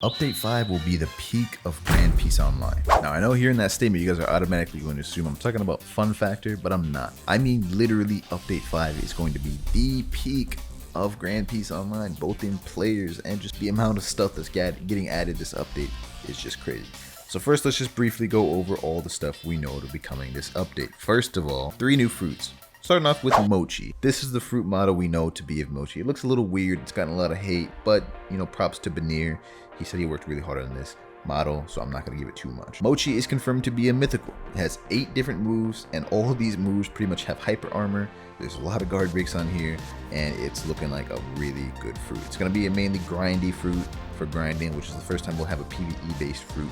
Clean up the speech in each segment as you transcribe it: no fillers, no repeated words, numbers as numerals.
Update 5 will be the peak of Grand Peace Online. Now, I know hearing that statement, you guys are automatically going to assume I'm talking about fun factor, but I'm not. I mean, literally, Update 5 is going to be the peak of Grand Peace Online, both in players and just the amount of stuff that's getting added this update is just crazy. So first, let's just briefly go over all the stuff we know to be coming this update. First of all, 3 new fruits. Starting off with Mochi. This is the fruit model we know to be of Mochi. It looks a little weird, it's gotten a lot of hate, but props to Banir. He said he worked really hard on this model, so I'm not going to give it too much. Mochi is confirmed to be a mythical. It has 8 different moves, and all of these moves pretty much have hyper armor. There's a lot of guard breaks on here, and it's looking like a really good fruit. It's going to be a mainly grindy fruit for grinding, which is the first time we'll have a PvE based fruit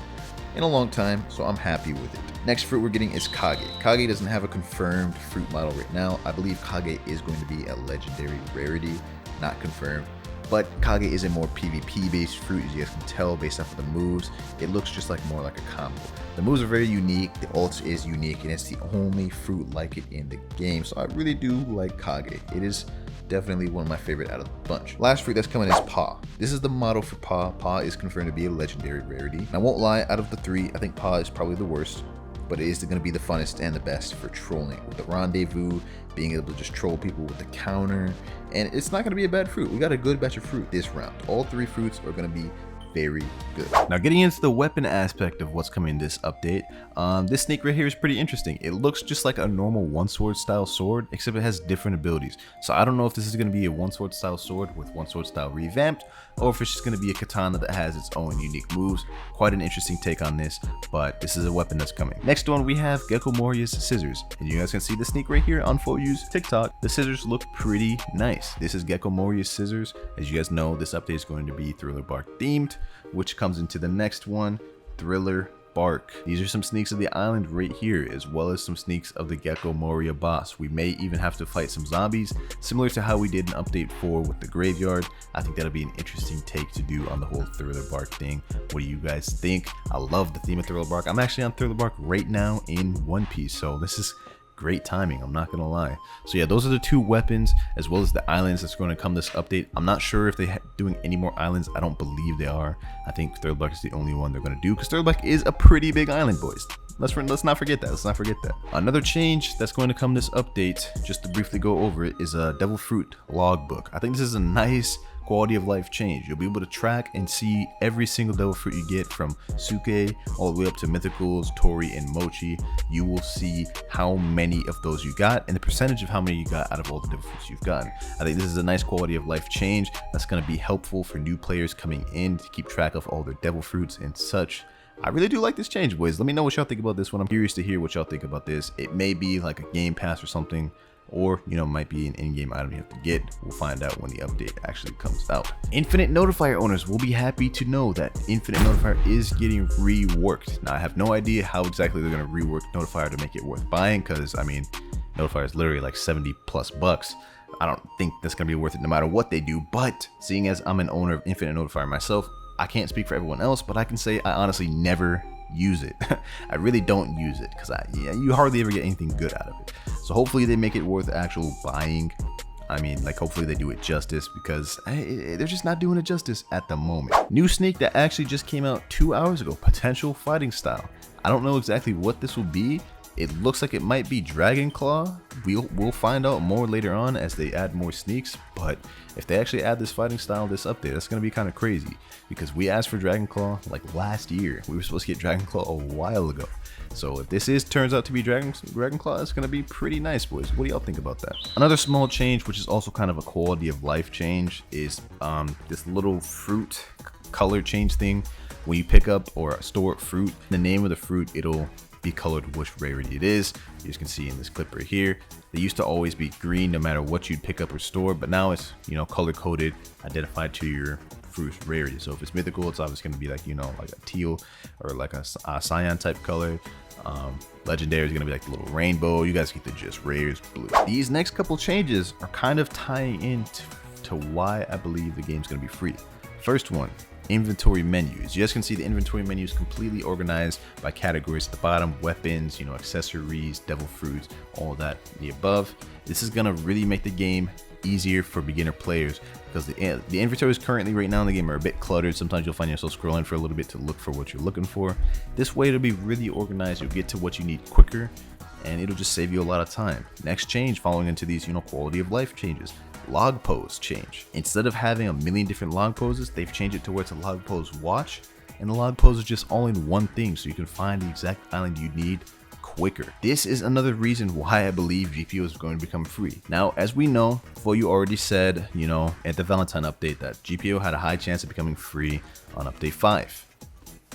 in a long time, so I'm happy with it. Next fruit we're getting is Kage. Kage doesn't have a confirmed fruit model right now. I believe Kage is going to be a legendary rarity, not confirmed. But Kage is a more PvP based fruit, as you guys can tell based off of the moves. It looks just more like a combo. The moves are very unique, the ult is unique, and it's the only fruit like it in the game. So I really do like Kage. It is definitely one of my favorite out of the bunch. Last fruit that's coming is Paw. This is the model for Paw. Paw is confirmed to be a legendary rarity. And I won't lie, out of the 3, I think Paw is probably the worst, but it is going to be the funnest and the best for trolling. With the rendezvous, being able to just troll people with the counter, and it's not going to be a bad fruit. We got a good batch of fruit this round. All 3 fruits are going to be very good. Now, getting into the weapon aspect of what's coming in this update, this snake right here is pretty interesting. It looks just like a normal one sword style sword, except it has different abilities. So I don't know if this is going to be a one sword style sword with one sword style revamped, or if it's just going to be a katana that has its own unique moves. Quite an interesting take on this, but this is a weapon that's coming. Next one, we have Gecko Moria's scissors, and you guys can see the sneak right here on FoU's TikTok. The scissors look pretty nice. This is Gecko Moria's scissors. As you guys know, this update is going to be Thriller Bark themed, which comes into the next one, Thriller Bark. These are some sneaks of the island right here, as well as some sneaks of the Gecko Moria boss. We may even have to fight some zombies, similar to how we did in update 4 with the graveyard. I think that'll be an interesting take to do on the whole Thriller Bark thing. What do you guys think? I love the theme of Thriller Bark. I'm actually on Thriller Bark right now in One Piece, so this is great timing, I'm not gonna lie. So yeah, those are the 2 weapons, as well as the islands that's going to come this update. I'm not sure if they're doing any more islands. I don't believe they are. I think Thriller Bark is the only one they're going to do, because Thriller Bark is a pretty big island, boys. Let's not forget that. Another change that's going to come this update, just to briefly go over it, is a Devil Fruit logbook. I think this is a nice quality of life change. You'll be able to track and see every single devil fruit you get, from Suke all the way up to Mythicals, Tori, and Mochi. You will see how many of those you got and the percentage of how many you got out of all the devil fruits you've gotten. I think this is a nice quality of life change that's going to be helpful for new players coming in to keep track of all their devil fruits and such. I really do like this change, boys. Let me know what y'all think about this one. I'm curious to hear what y'all think about this. It may be like a game pass or something, or might be an in-game item you have to get. We'll find out when the update actually comes out. Infinite Notifier owners will be happy to know that Infinite Notifier is getting reworked. Now, I have no idea how exactly they're going to rework Notifier to make it worth buying, because I mean, Notifier is literally like 70 plus bucks. I don't think that's going to be worth it no matter what they do, but seeing as I'm an owner of Infinite Notifier myself, I can't speak for everyone else, but I can say I honestly never use it. I really don't use it, because you hardly ever get anything good out of it. So hopefully they make it worth actual buying. I mean, hopefully they do it justice, because they're just not doing it justice at the moment. New sneak that actually just came out 2 hours ago, potential fighting style. I don't know exactly what this will be. It looks like it might be Dragon Claw. We'll find out more later on as they add more sneaks, but if they actually add this fighting style this update, that's going to be kind of crazy, because we asked for Dragon Claw last year. We were supposed to get Dragon Claw a while ago. So if this turns out to be Dragon Claw, it's going to be pretty nice, boys. What do y'all think about that? Another small change, which is also kind of a quality of life change, is this little fruit color change thing. When you pick up or store fruit, the name of the fruit, it'll be colored which rarity it is. You guys can see in this clip right here, they used to always be green no matter what you'd pick up or store, but now it's color coded, identified to your fruit's rarity. So if it's mythical, it's obviously going to be like a teal or like a cyan type color. Legendary is going to be like the little rainbow. You guys get the gist. Rare is blue. These next couple changes are kind of tying in to why I believe the game's going to be free. First one, inventory menus. You guys can see the inventory menu is completely organized by categories at the bottom: weapons, accessories, devil fruits, all that, the above. This is gonna really make the game easier for beginner players, because the inventories currently right now in the game are a bit cluttered. Sometimes you'll find yourself scrolling for a little bit to look for what you're looking for. This way it'll be really organized. You'll get to what you need quicker, and it'll just save you a lot of time. Next change following into these quality of life changes: log pose change. Instead of having a million different log poses, they've changed it to where it's a log pose watch, and the log pose is just all in one thing, so you can find the exact island you need quicker. This is another reason why I believe GPO is going to become free. Now, as we know, you already said, at the Valentine update, that GPO had a high chance of becoming free on update 5.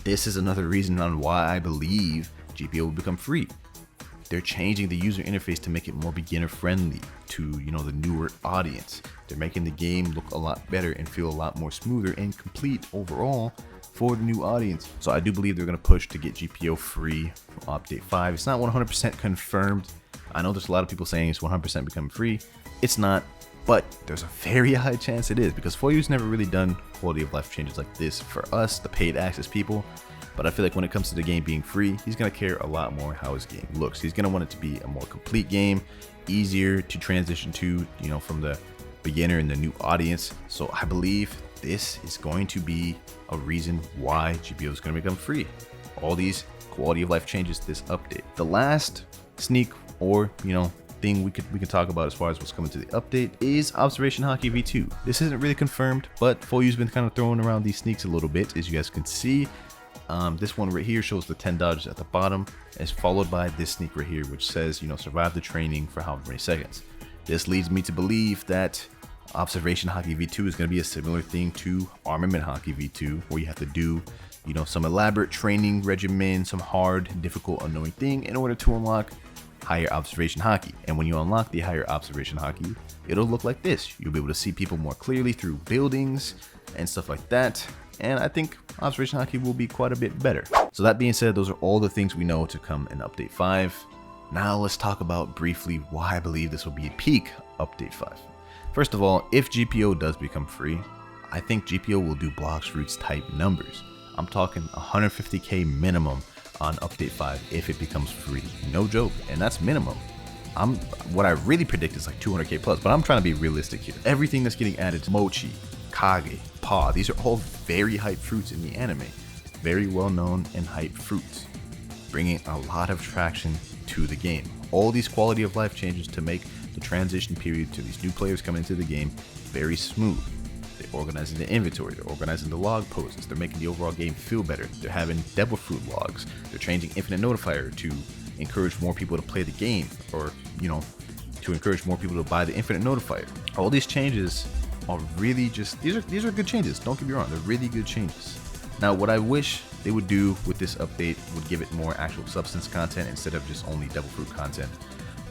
This is another reason on why I believe GPO will become free. They're changing the user interface to make it more beginner friendly to, the newer audience. They're making the game look a lot better and feel a lot more smoother and complete overall for the new audience. So I do believe they're going to push to get GPO free on update 5. It's not 100% confirmed. I know there's a lot of people saying it's 100% becoming free. It's not, but there's a very high chance it is, because Foyu's never really done quality of life changes like this for us, the paid access people. But I feel like when it comes to the game being free, he's going to care a lot more how his game looks. He's going to want it to be a more complete game, easier to transition to, from the beginner and the new audience. So I believe this is going to be a reason why GPO is going to become free. All these quality of life changes this update. The last sneak or, thing we can talk about as far as what's coming to the update is Observation Hockey V2. This isn't really confirmed, but Foyu's been kind of throwing around these sneaks a little bit, as you guys can see. This one right here shows the 10 dodges at the bottom. It's followed by this sneak right here, which says, survive the training for however many seconds. This leads me to believe that Observation Hockey V2 is going to be a similar thing to Armament Hockey V2, where you have to do, some elaborate training regimen, some hard, difficult, annoying thing in order to unlock higher observation hockey. And when you unlock the higher observation hockey, it'll look like this. You'll be able to see people more clearly through buildings and stuff like that. And I think observation hockey will be quite a bit better. So that being said, those are all the things we know to come in update 5. Now let's talk about briefly why I believe this will be a peak update 5. First of all, if GPO does become free, I think GPO will do blocks, fruits type numbers. I'm talking 150k minimum on update 5 if it becomes free. No joke, and that's minimum. What I really predict is like 200k plus, but I'm trying to be realistic here. Everything that's getting added to Mochi, Kage, Pa, these are all very hyped fruits in the anime. Very well known and hyped fruits, bringing a lot of traction to the game. All these quality of life changes to make the transition period to these new players coming into the game very smooth. They're organizing the inventory, they're organizing the log poses, they're making the overall game feel better. They're having devil fruit logs, they're changing infinite notifier to encourage more people to play the game, or to encourage more people to buy the infinite notifier. All these changes are really just, these are good changes, don't get me wrong, they're really good changes. Now what I wish they would do with this update would give it more actual substance content instead of just only devil fruit content.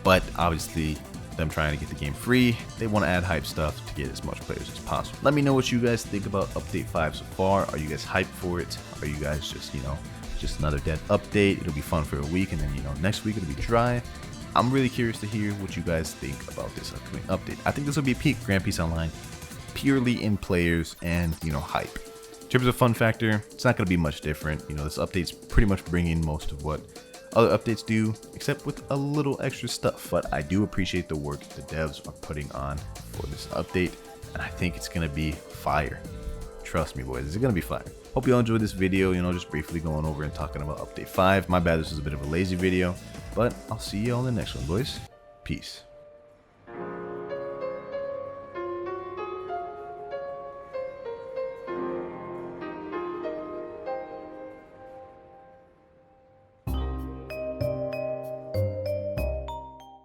But obviously them trying to get the game free, they want to add hype stuff to get as much players as possible. Let me know what you guys think about update 5 so far. Are you guys hyped for it? Are you guys just just another dead update? It'll be fun for a week, and then next week it'll be dry. I'm really curious to hear what you guys think about this upcoming update. I think this will be a peak Grand Peace Online, purely in players and hype. In terms of fun factor, it's not going to be much different. This update's pretty much bringing most of what other updates do, except with a little extra stuff. But I do appreciate the work the devs are putting on for this update, and I think it's going to be fire. Trust me, boys, it's going to be fire. Hope you all enjoyed this video, just briefly going over and talking about update 5. My bad, this was a bit of a lazy video, but I'll see you all in the next one, boys. Peace.